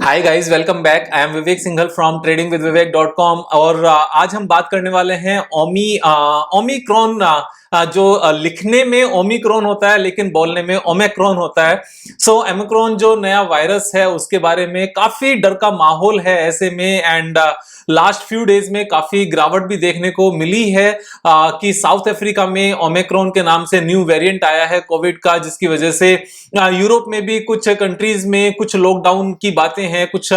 Hi guys, welcome back. I am Vivek Singhal from tradingwithvivek.com और आज हम बात करने वाले हैं ओमिक्रॉन। जो लिखने में ओमिक्रॉन होता है लेकिन बोलने में ओमिक्रॉन होता है। सो ओमिक्रॉन जो नया वायरस है उसके बारे में काफी डर का माहौल है ऐसे में। एंड लास्ट फ्यू डेज में काफी गिरावट भी देखने को मिली है कि साउथ अफ्रीका में ओमिक्रॉन के नाम से न्यू वेरिएंट आया है कोविड का, जिसकी वजह से यूरोप में भी कुछ कंट्रीज में कुछ लॉकडाउन की बातें हैं, कुछ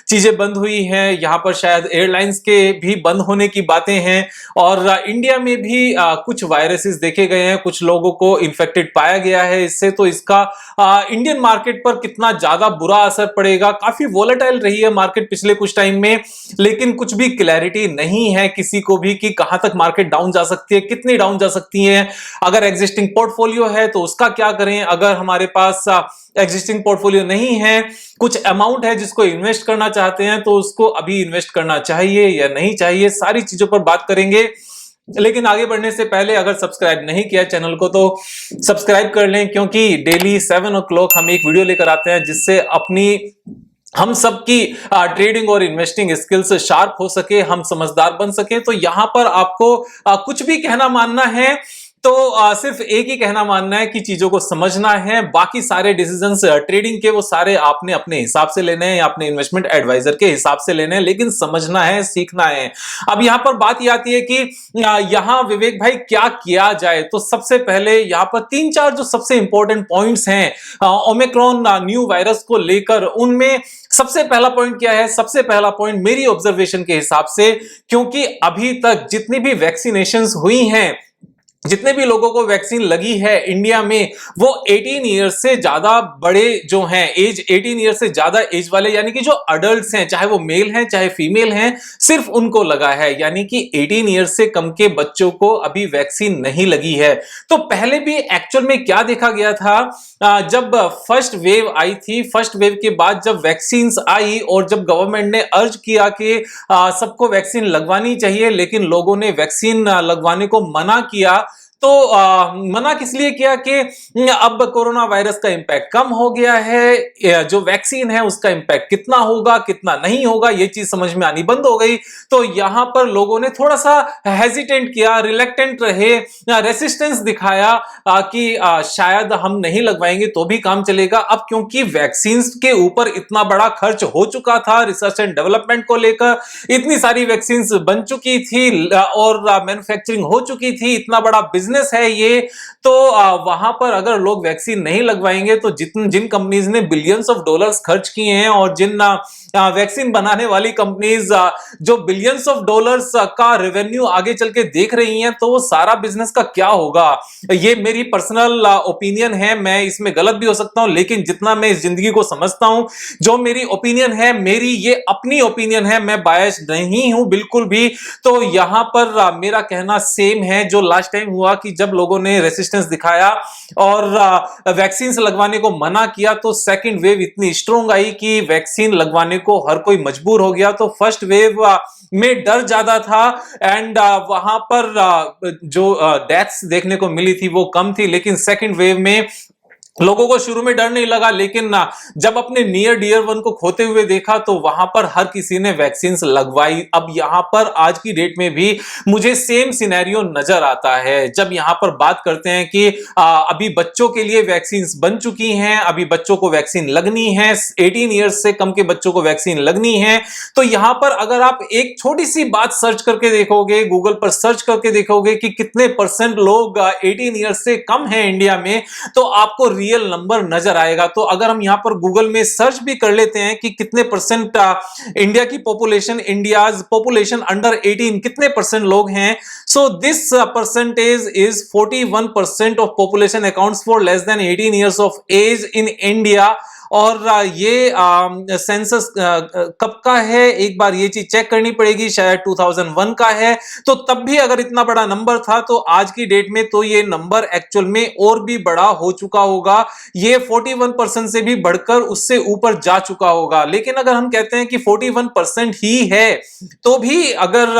चीजें बंद हुई हैं। यहाँ पर शायद एयरलाइंस के भी बंद होने की बातें हैं और इंडिया में भी कुछ वायरसेस देखे गए हैं, कुछ लोगों को इन्फेक्टेड पाया गया है इससे। तो इसका इंडियन मार्केट पर कितना ज्यादा बुरा असर पड़ेगा। काफी वोलेटाइल रही है मार्केट पिछले कुछ टाइम में, लेकिन कुछ भी क्लैरिटी नहीं है किसी को भी कि कहां तक मार्केट डाउन जा सकती है, कितनी डाउन जा सकती है। अगर एग्जिस्टिंग पोर्टफोलियो है तो उसका क्या करें, अगर हमारे पास एग्जिस्टिंग पोर्टफोलियो नहीं है, कुछ अमाउंट है जिसको इन्वेस्ट करना चाहते हैं तो उसको अभी इन्वेस्ट करना चाहिए या नहीं चाहिए, सारी चीजों पर बात करेंगे। लेकिन आगे बढ़ने से पहले अगर सब्सक्राइब नहीं किया चैनल को तो सब्सक्राइब कर लें, क्योंकि डेली 7 o'clock हम एक वीडियो लेकर आते हैं जिससे हम सबकी ट्रेडिंग और इन्वेस्टिंग स्किल्स शार्प हो सके, हम समझदार बन सके। तो यहां पर आपको कुछ भी कहना मानना है तो सिर्फ एक ही कहना मानना है कि चीजों को समझना है। बाकी सारे डिसीजंस ट्रेडिंग के वो सारे आपने अपने हिसाब से लेने हैं या अपने इन्वेस्टमेंट एडवाइजर के हिसाब से लेने हैं, लेकिन समझना है, सीखना है। अब यहां पर बात ये आती है कि यहां विवेक भाई क्या किया जाए। तो सबसे पहले यहां पर 3-4 जो सबसे इंपॉर्टेंट पॉइंट्स हैं ओमिक्रॉन न्यू वायरस को लेकर, उनमें सबसे पहला पॉइंट क्या है। सबसे पहला पॉइंट मेरी ऑब्जर्वेशन के हिसाब से, क्योंकि अभी तक जितनी भी वैक्सीनेशंस हुई हैं, जितने भी लोगों को वैक्सीन लगी है इंडिया में, वो 18 ईयर्स से ज्यादा बड़े जो हैं, एज 18 ईयर्स से ज्यादा एज वाले, यानी कि जो अडल्ट्स हैं, चाहे वो मेल हैं चाहे फीमेल हैं, सिर्फ उनको लगा है। यानी कि 18 ईयर्स से कम के बच्चों को अभी वैक्सीन नहीं लगी है। तो पहले भी एक्चुअल में क्या देखा गया था, जब फर्स्ट वेव आई थी, फर्स्ट वेव के बाद जब वैक्सीन आई और जब गवर्नमेंट ने अर्ज किया कि सबको वैक्सीन लगवानी चाहिए, लेकिन लोगों ने वैक्सीन लगवाने को मना किया। तो मना किस लिए किया कि अब कोरोना वायरस का इंपैक्ट कम हो गया है, जो वैक्सीन है उसका इंपैक्ट कितना होगा कितना नहीं होगा ये चीज समझ में आनी बंद हो गई। तो यहां पर लोगों ने थोड़ा सा हेजिटेंट किया, रिलेक्टेंट रहे, रेसिस्टेंस दिखाया कि शायद हम नहीं लगवाएंगे तो भी काम चलेगा। अब क्योंकि वैक्सीन के ऊपर इतना बड़ा खर्च हो चुका था, रिसर्च एंड डेवलपमेंट को लेकर इतनी सारी वैक्सीन बन चुकी थी और मैन्युफैक्चरिंग हो चुकी थी, इतना बड़ा बिजनेस है ये। तो वहां पर अगर लोग वैक्सीन नहीं लगवाएंगे तो जिन कंपनीज ने बिलियंस ऑफ डॉलर्स खर्च किए हैं और जिन वैक्सीन बनाने वाली कंपनीज जो बिलियंस ऑफ डॉलर्स का रेवेन्यू आगे चल के देख रही हैं, तो वो सारा बिजनेस का क्या होगा। ये मेरी पर्सनल ओपिनियन है, मैं इसमें गलत भी हो सकता हूं, लेकिन जितना मैं इस जिंदगी को समझता हूं, जो मेरी ओपिनियन है, मेरी ये अपनी ओपिनियन है, मैं बायस नहीं हूं बिल्कुल भी। तो यहां पर मेरा कहना सेम है जो लास्ट टाइम हुआ कि जब लोगों ने रेसिस्टेंस दिखाया और वैक्सीन लगवाने को मना किया, तो सेकंड वेव इतनी स्ट्रॉन्ग आई कि वैक्सीन लगवाने को हर कोई मजबूर हो गया। तो फर्स्ट वेव में डर ज्यादा था एंड वहां पर जो डेथ्स देखने को मिली थी वो कम थी, लेकिन सेकंड वेव में लोगों को शुरू में डर नहीं लगा, लेकिन जब अपने नियर डियर वन को खोते हुए देखा तो वहां पर हर किसी ने वैक्सीन लगवाई। अब यहां पर आज की डेट में भी मुझे सेम सिनेरियो नजर आता है। जब यहां पर बात करते हैं कि अभी बच्चों के लिए वैक्सीन बन चुकी हैं, अभी बच्चों को वैक्सीन लगनी है, 18 ईयर्स से कम के बच्चों को वैक्सीन लगनी है। तो यहां पर अगर आप एक छोटी सी बात सर्च करके देखोगे, गूगल पर सर्च करके देखोगे कि कितने परसेंट लोग 18 ईयर्स से कम है इंडिया में, तो आपको रियल नंबर नजर आएगा। तो अगर हम यहां पर गूगल में सर्च भी कर लेते हैं कि कितने परसेंट इंडिया की पॉपुलेशन, इंडियाज पॉपुलेशन अंडर 18 कितने परसेंट लोग हैं, so this percentage is 41% of population accounts for less than 18 years of age in India. और ये सेंसस कब का है, एक बार ये चीज चेक करनी पड़ेगी, शायद 2001 का है। तो तब भी अगर इतना बड़ा नंबर था तो आज की डेट में तो ये नंबर एक्चुअल में और भी बड़ा हो चुका होगा, ये 41% से भी बढ़कर उससे ऊपर जा चुका होगा। लेकिन अगर हम कहते हैं कि 41% ही है, तो भी अगर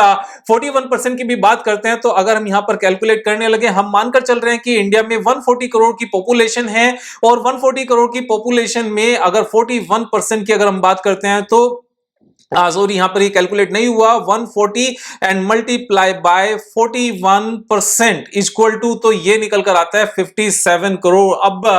41% की भी बात करते हैं, तो अगर हम यहां पर कैलकुलेट करने लगे, हम मानकर चल रहे हैं कि इंडिया में 140 करोड़ की पॉपुलेशन है और 140 करोड़ की पॉपुलेशन में अगर 41% की अगर हम बात करते हैं तो सॉरी यहां पर ये कैलकुलेट नहीं हुआ, 140 and multiply by 41% equal to, तो ये निकल कर आता है 57 करोड़। अब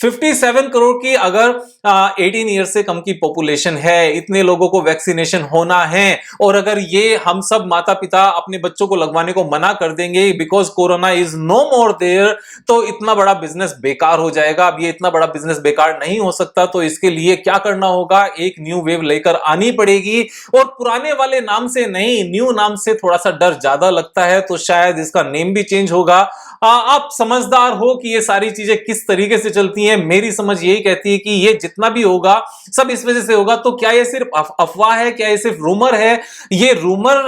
57 करोड़ की अगर 18 ईयर से कम की पॉपुलेशन है, इतने लोगों को वैक्सीनेशन होना है, और अगर ये हम सब माता पिता अपने बच्चों को लगवाने को मना कर देंगे because corona is no more there, तो इतना बड़ा बिजनेस बेकार हो जाएगा। अब ये इतना बड़ा बिजनेस बेकार नहीं हो सकता, तो इसके लिए क्या करना होगा, एक न्यू वेव लेकर आनी पड़ेगी। और पुराने वाले नाम से नहीं, न्यू नाम से थोड़ा सा डर ज्यादा लगता है, तो शायद इसका नेम भी चेंज होगा। आप समझदार हो कि ये सारी चीजें किस तरीके से चलती हैं। मेरी समझ यही कहती है कि ये जितना भी होगा सब इस वजह से होगा। तो क्या ये सिर्फ अफवाह है, क्या ये सिर्फ रूमर है? ये रूमर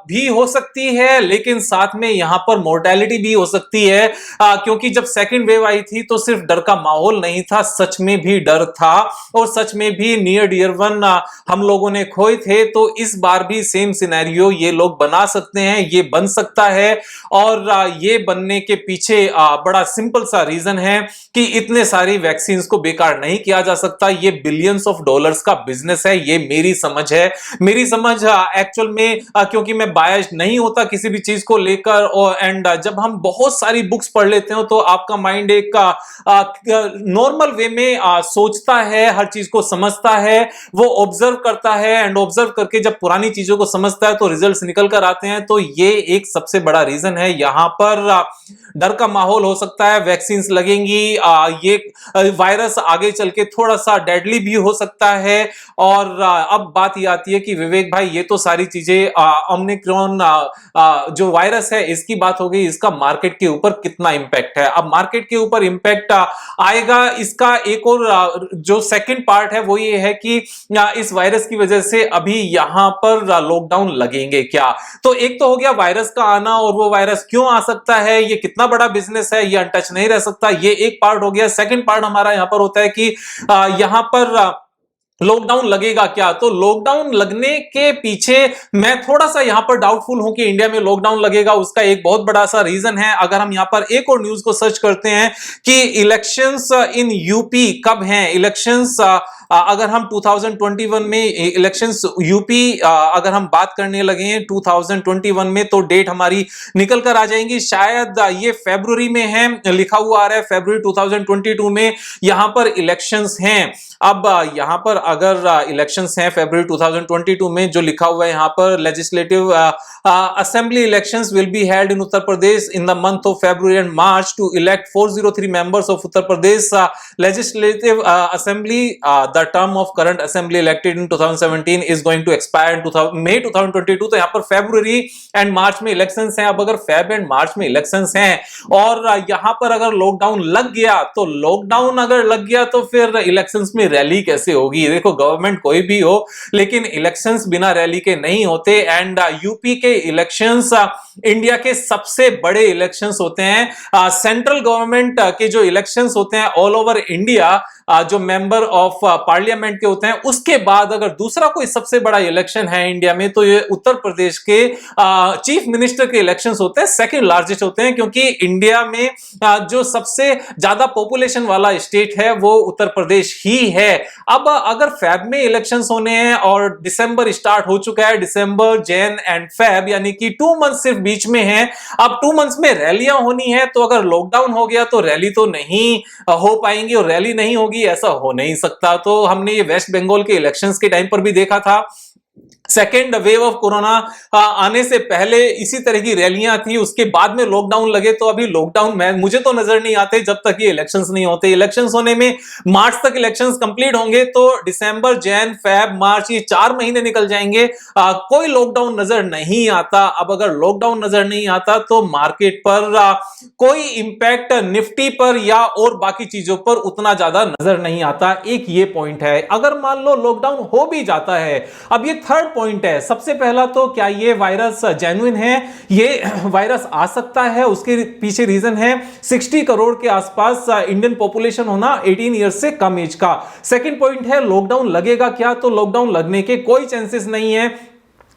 भी हो सकती है, लेकिन साथ में यहां पर मोर्टेलिटी भी हो सकती है, क्योंकि जब सेकंड वेव आई थी तो सिर्फ डर का माहौल नहीं था, सच में भी डर था, और सच में भी नियर डियर वन हम लोगों ने खोए थे। तो इस बार भी सेम सिनेरियो ये लोग बना सकते हैं, ये बन सकता है। और ये बनने के पीछे बड़ा सिंपल सा रीजन है कि इतने सारी वैक्सीन को बेकार नहीं किया जा सकता। ये बिलियंस ऑफ डॉलर्स का बिजनेस है, ये मेरी समझ है। मेरी समझ एक्चुअल में, क्योंकि मैं बायस नहीं होता किसी भी चीज को लेकर, और एंड जब हम बहुत सारी बुक्स पढ़ लेते हो तो आपका माइंड एक नॉर्मल वे में सोचता है, हर चीज को समझता है, वो ऑब्जर्व करता है, एंड ऑब्जर्व करके जब पुरानी चीजों को समझता है तो रिजल्ट्स निकल कर आते हैं। तो ये एक सबसे बड़ा रीजन है। यहां पर डर का माहौल हो सकता है, वैक्सीन लगेंगी, ये वायरस आगे चल के थोड़ा सा डेडली भी हो सकता है। और अब बात ये आती है कि विवेक भाई, ये तो सारी चीजें ओमिक्रॉन जो वायरस है इसकी बात हो गई, इसका मार्केट के ऊपर कितना इंपैक्ट है? अब मार्केट के ऊपर इंपैक्ट आएगा, इसका एक और जो सेकंड पार्ट है वो ये है कि इस वायरस की वजह से अभी यहां पर लॉकडाउन लगेंगे क्या? तो एक तो हो गया वायरस का आना, और वो वायरस क्यों आ सकता है, ये कितना बड़ा बिजनेस है, ये अनटच नहीं रह सकता, ये एक पार्ट हो गया। सेकंड पार्ट हमारा यहां पर होता है कि यहां पर लॉकडाउन लगेगा क्या? तो लॉकडाउन लगने के पीछे मैं थोड़ा सा यहां पर डाउटफुल हूं कि इंडिया में लॉकडाउन लगेगा। उसका एक बहुत बड़ा सा रीजन है, अगर हम यहां पर एक और न्यूज को सर्च करते हैं कि इलेक्शंस इन यूपी कब हैं। इलेक्शंस अगर हम 2021 में इलेक्शंस यूपी अगर हम बात करने लगे हैं 2021 में, तो डेट हमारी निकल कर आ जाएंगी। शायद ये फरवरी में है, लिखा हुआ आ रहा है फरवरी 2022 में यहां पर इलेक्शंस हैं। अब यहां पर अगर इलेक्शंस हैं फरवरी 2022 में, जो लिखा हुआ है यहां पर, legislative assembly elections will be held in Uttar Pradesh in the month of February and March to elect 403 members of Uttar Pradesh legislative assembly. The term of current assembly elected in 2017 is going to expire in May 2022। तो यहां पर फरवरी and मार्च में elections हैं। अब अगर Feb and मार्च में elections हैं और यहां पर अगर लॉकडाउन लग गया, तो लॉकडाउन अगर लग गया तो फिर इलेक्शंस में रैली कैसे होगी? देखो, गवर्नमेंट कोई भी हो, लेकिन इलेक्शंस बिना रैली के नहीं होते। एंड यूपी के इलेक्शंस इंडिया के सबसे बड़े इलेक्शंस होते हैं। सेंट्रल गवर्नमेंट के जो इलेक्शंस होते हैं ऑल ओवर इंडिया, जो मेंबर ऑफ पार्लियामेंट के होते हैं, उसके बाद अगर दूसरा कोई सबसे बड़ा इलेक्शन है इंडिया में, तो ये उत्तर प्रदेश के चीफ मिनिस्टर के इलेक्शंस होते हैं, सेकंड लार्जेस्ट होते हैं, क्योंकि इंडिया में जो सबसे ज्यादा पॉपुलेशन वाला स्टेट है वो उत्तर प्रदेश ही है। अब अगर फेब में इलेक्शंस होने हैं और दिसंबर स्टार्ट हो चुका है, दिसंबर, जैन एंड फेब, यानी कि 2 मंथ सिर्फ बीच में है। अब 2 मंथ्स में रैलियां होनी है, तो अगर लॉकडाउन हो गया तो रैली तो नहीं हो पाएंगी, और रैली नहीं होगी ऐसा हो नहीं सकता। तो हमने ये वेस्ट बंगाल के इलेक्शंस के टाइम पर भी देखा था। सेकेंड वेव ऑफ कोरोना आने से पहले इसी तरह की रैलियां थी, उसके बाद में लॉकडाउन लगे। तो अभी लॉकडाउन में मुझे तो नजर नहीं आते जब तक ये इलेक्शंस नहीं होते। इलेक्शंस होने में मार्च तक इलेक्शंस कंप्लीट होंगे, तो दिसंबर, जैन, फेब, मार्च, ये 4 महीने निकल जाएंगे, कोई लॉकडाउन नजर नहीं आता। अब अगर लॉकडाउन नजर नहीं आता तो मार्केट पर कोई इंपैक्ट निफ्टी पर या और बाकी चीजों पर उतना ज्यादा नजर नहीं आता। एक ये पॉइंट है। अगर मान लो लॉकडाउन हो भी जाता है, अब ये थर्ड पॉइंट है। सबसे पहला तो क्या ये वायरस जेन्युइन है? ये वायरस आ सकता है, उसके पीछे रीजन है 60 करोड़ के आसपास इंडियन पॉपुलेशन होना 18 ईयर्स से कम एज का। सेकंड पॉइंट है लॉकडाउन लगेगा क्या? तो लॉकडाउन लगने के कोई चांसेस नहीं है।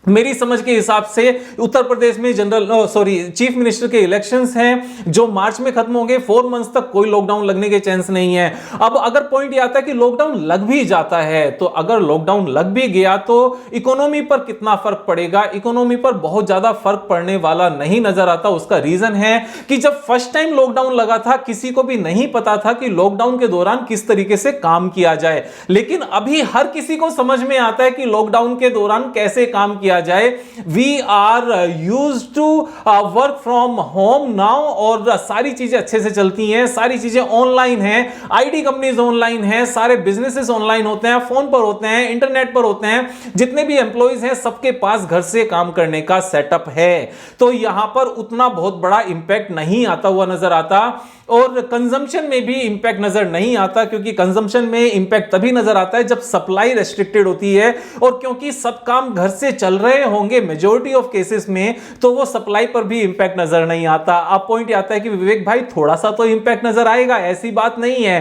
मेरी समझ के हिसाब से उत्तर प्रदेश में चीफ मिनिस्टर के इलेक्शंस हैं जो मार्च में खत्म होंगे। 4 मंथ्स तक कोई लॉकडाउन लगने के चांस नहीं है। अब अगर पॉइंट ये आता है कि लॉकडाउन लग भी जाता है, तो अगर लॉकडाउन लग भी गया तो इकोनॉमी पर कितना फर्क पड़ेगा? इकोनॉमी पर बहुत ज्यादा फर्क पड़ने वाला नहीं नजर आता। उसका रीजन है कि जब फर्स्ट टाइम लॉकडाउन लगा था, किसी को भी नहीं पता था कि लॉकडाउन के दौरान किस तरीके से काम किया जाए, लेकिन अभी हर किसी को समझ में आता है कि लॉकडाउन के दौरान कैसे काम किया जाए। We are used to work from home now, और सारी चीजें अच्छे से चलती हैं, सारी चीजें ऑनलाइन हैं, आईटी कंपनीज ऑनलाइन हैं, सारे बिजनेसेस ऑनलाइन होते हैं, फोन पर होते हैं, इंटरनेट पर होते हैं, जितने भी एम्प्लॉइज हैं सबके पास घर से काम करने का सेटअप है। तो यहां पर उतना बहुत बड़ा इंपैक्ट नहीं आता हुआ नजर आता, और कंजम्पशन में भी इंपैक्ट नजर नहीं आता, क्योंकि कंजम्पशन में इंपैक्ट तभी नजर आता है जब सप्लाई रेस्ट्रिक्टेड होती है, और क्योंकि सब काम घर से चल रहे होंगे मेजॉरिटी ऑफ केसेस में, तो वो सप्लाई पर भी इंपैक्ट नजर नहीं आता। अब पॉइंट आता है कि विवेक भाई थोड़ा सा तो इंपैक्ट नजर आएगा, ऐसी बात नहीं है,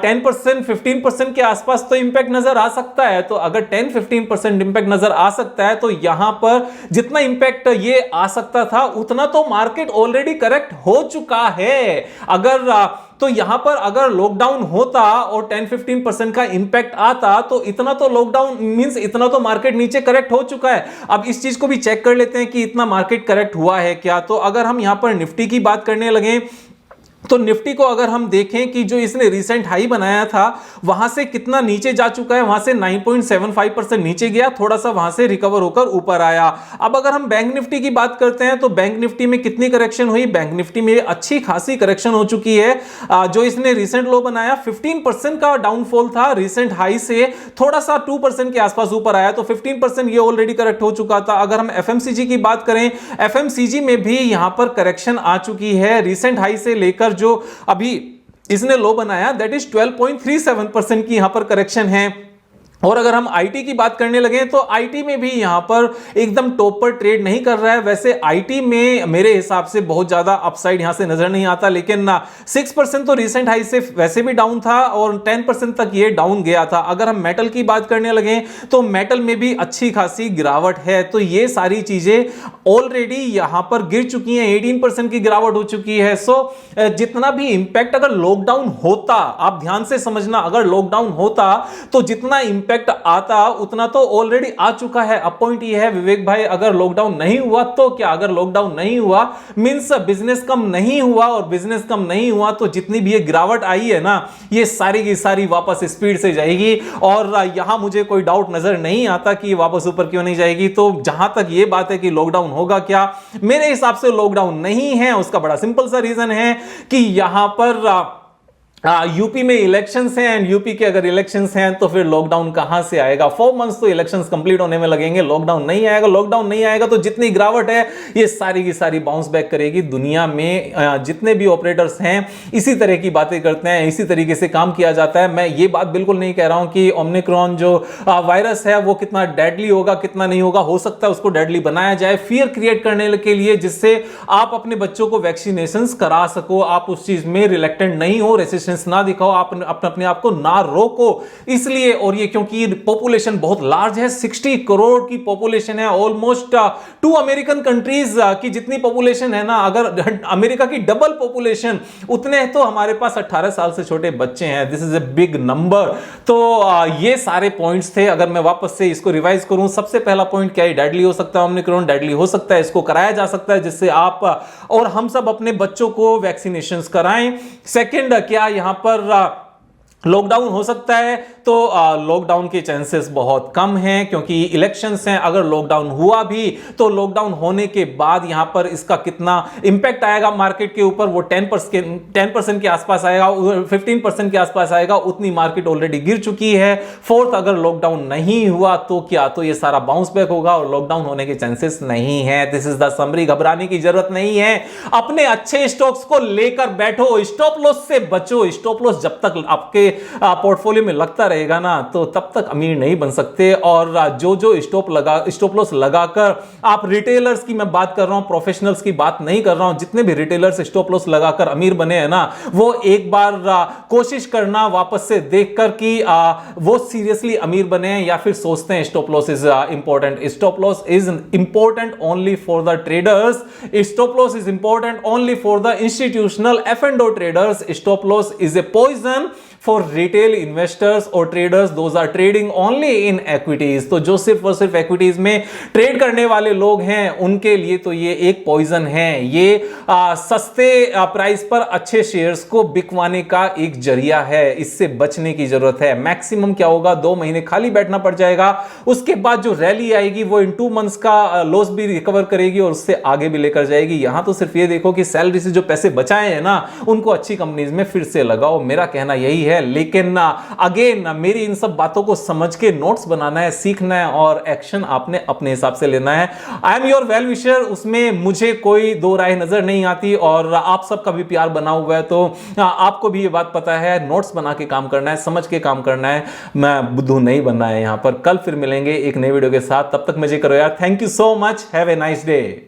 10% 15% के आसपास तो इंपैक्ट नजर आ सकता है। तो अगर 10-15% इंपैक्ट नजर आ सकता है, तो यहां पर जितना इंपैक्ट ये आ सकता था उतना तो मार्केट ऑलरेडी करेक्ट हो चुका है। अगर तो यहां पर अगर लॉकडाउन होता और 10-15% का इंपैक्ट आता, तो इतना तो लॉकडाउन मींस इतना तो मार्केट नीचे करेक्ट हो चुका है। अब इस चीज को भी चेक कर लेते हैं कि इतना मार्केट करेक्ट हुआ है क्या। तो अगर हम यहां पर निफ्टी की बात करने लगे, तो निफ्टी को अगर हम देखें कि जो इसने रिसेंट हाई बनाया था वहां से कितना नीचे जा चुका है, वहां से 9.75% नीचे गया, थोड़ा सा वहां से रिकवर होकर ऊपर आया। अब अगर हम बैंक निफ्टी की बात करते हैं, तो बैंक निफ्टी में कितनी करेक्शन हुई? बैंक निफ्टी में अच्छी खासी करेक्शन हो चुकी है। जो इसने रिसेंट लो बनाया 15% का डाउनफॉल था, रिसेंट हाई से थोड़ा सा 2% के आसपास ऊपर आया, तो 15% ये ऑलरेडी करेक्ट हो चुका था। अगर हम एफएमसीजी की बात करें, एफएमसीजी में भी यहां पर करेक्शन आ चुकी है, रिसेंट हाई से लेकर जो अभी इसने लो बनाया दैट इज 12.37% की यहां पर करेक्शन है। और अगर हम आईटी की बात करने लगे, तो आईटी में भी यहां पर एकदम टॉप पर ट्रेड नहीं कर रहा है। वैसे आईटी में मेरे हिसाब से बहुत ज्यादा अपसाइड यहां से नजर नहीं आता, लेकिन 6% तो रिसेंट हाई से वैसे भी डाउन था, और 10% तक ये डाउन गया था। अगर हम मेटल की बात करने लगे, तो मेटल में भी अच्छी खासी गिरावट है। तो ये सारी चीजें ऑलरेडी यहां पर गिर चुकी हैं, 18% की गिरावट हो चुकी है। सो जितना भी इंपैक्ट अगर लॉकडाउन होता, आप ध्यान से समझना, अगर लॉकडाउन होता तो जितना इंपैक्ट आता उतना तो ऑलरेडी आ चुका है। अब पॉइंट ये है विवेक भाई, अगर लॉकडाउन नहीं हुआ तो क्या? अगर लॉकडाउन नहीं हुआ मींस बिजनेस कम नहीं हुआ, और बिजनेस कम नहीं हुआ तो जितनी भी ये गिरावट आई है ना, ये सारी की सारी वापस स्पीड से जाएगी। और यहां मुझे कोई डाउट नजर नहीं आता कि ये वापस ऊपर क्यों नहीं जाएगी। तो जहां तक ये बात है कि लॉकडाउन होगा क्या, मेरे हिसाब से लॉकडाउन नहीं है। उसका बड़ा सिंपल सा रीजन है कि यहां पर यूपी में इलेक्शंस हैं, एंड यूपी के अगर इलेक्शंस हैं तो फिर लॉकडाउन कहां से आएगा? 4 मंथ्स तो इलेक्शंस कंप्लीट होने में लगेंगे, लॉकडाउन नहीं आएगा। लॉकडाउन नहीं आएगा तो जितनी गिरावट है ये सारी की सारी बाउंस बैक करेगी। दुनिया में जितने भी ऑपरेटर्स हैं इसी तरह की बातें करते हैं, इसी तरीके से काम किया जाता है। मैं ये बात बिल्कुल नहीं कह रहा हूं कि ओमिक्रॉन जो वायरस है वो कितना डेडली होगा, कितना नहीं होगा। हो सकता है उसको डेडली बनाया जाए फियर क्रिएट करने के लिए, जिससे आप अपने बच्चों को वैक्सीनेशन करा सको, आप उस चीज में रिलेक्टेंट नहीं हो, रेसिस्टेंस ना दिखाओ, आप अपने आप को ना रोको। इसलिए, और ये क्योंकि पॉपुलेशन बहुत लार्ज है, 60 करोड़ की पॉपुलेशन है, ऑलमोस्ट 2 अमेरिकन कंट्रीज की जितनी पॉपुलेशन है ना, अगर अमेरिका की डबल पॉपुलेशन उतने तो हमारे पास 18 साल से छोटे बच्चे हैं। This is a big number. तो ये सारे पॉइंट्स थे। अगर मैं वापस से इसको रिवाइज करूं, सबसे पहला पॉइंट क्या है? डेडली हो सकता है, ओमिक्रॉन डेडली हो सकता है, इसको कराया जा सकता है, जिससे आप और हम सब अपने बच्चों को वैक्सीनेशन कराएं। सेकंड, क्या यहां पर लॉकडाउन हो सकता है? तो लॉकडाउन के चांसेस बहुत कम हैं, क्योंकि इलेक्शंस हैं। अगर लॉकडाउन हुआ भी तो लॉकडाउन होने के बाद यहां पर इसका कितना इंपैक्ट आएगा मार्केट के ऊपर, वो 10% के आसपास आएगा, 15% के आसपास आएगा। उतनी मार्केट ऑलरेडी गिर चुकी है। फोर्थ, अगर लॉकडाउन नहीं हुआ तो क्या? तो ये सारा बाउंस बैक होगा और लॉकडाउन होने के चांसेस नहीं है। This is the summary. घबराने की जरूरत नहीं है। अपने अच्छे स्टॉक्स को लेकर बैठो, स्टॉप लॉस से बचो। स्टॉप लॉस जब तक आपके पोर्टफोलियो में लगता रहेगा ना, तो तब तक अमीर नहीं बन सकते। और जो जो स्टॉप लॉस लगाकर आप रिटेलर्स की मैं बात कर रहा हूं, प्रोफेशनल्स की बात नहीं कर रहा हूं, जितने भी रिटेलर्स स्टॉप लॉस लगाकर अमीर बने हैं ना, वो एक बार कोशिश करना वापस से देखकर कि वो सीरियसली अमीर बने हैं या फिर सोचते हैं stop loss is important. Stop loss is important only for the traders, stop loss is important only for the institutional F&O traders. Stop loss is a poison for retail investors or traders. Those are trading only in equities. तो जो सिर्फ और सिर्फ equities में trade करने वाले लोग हैं उनके लिए तो ये एक पॉइजन है। ये सस्ते प्राइस पर अच्छे शेयर्स को बिकवाने का एक जरिया है। इससे बचने की जरूरत है। मैक्सिमम क्या होगा, 2 महीने खाली बैठना पड़ जाएगा, उसके बाद जो रैली आएगी वो इन 2 मंथ्स का लॉस भी रिकवर करेगी और उससे आगे भी लेकर जाएगी। यहां तो सिर्फ ये देखो कि सैलरी से जो पैसे बचाए हैं ना, उनको अच्छी कंपनीज में फिर से लगाओ। मेरा कहना यही है। लेकिन अगेन मेरी इन सब बातों को समझ के नोट्स बनाना है, सीखना है और एक्शन आपने अपने हिसाब से लेना है। I am your well wisher, उसमें मुझे कोई दो राय नजर नहीं आती और आप सबका भी प्यार बना हुआ है, तो आपको भी ये बात पता है। नोट्स बना के काम करना है, समझ के काम करना है। मैं बुद्धू नहीं बनना है यहां पर। कल फिर मिलेंगे एक नई वीडियो के साथ, तब तक मजे करो यार। Thank you so much, have a nice day.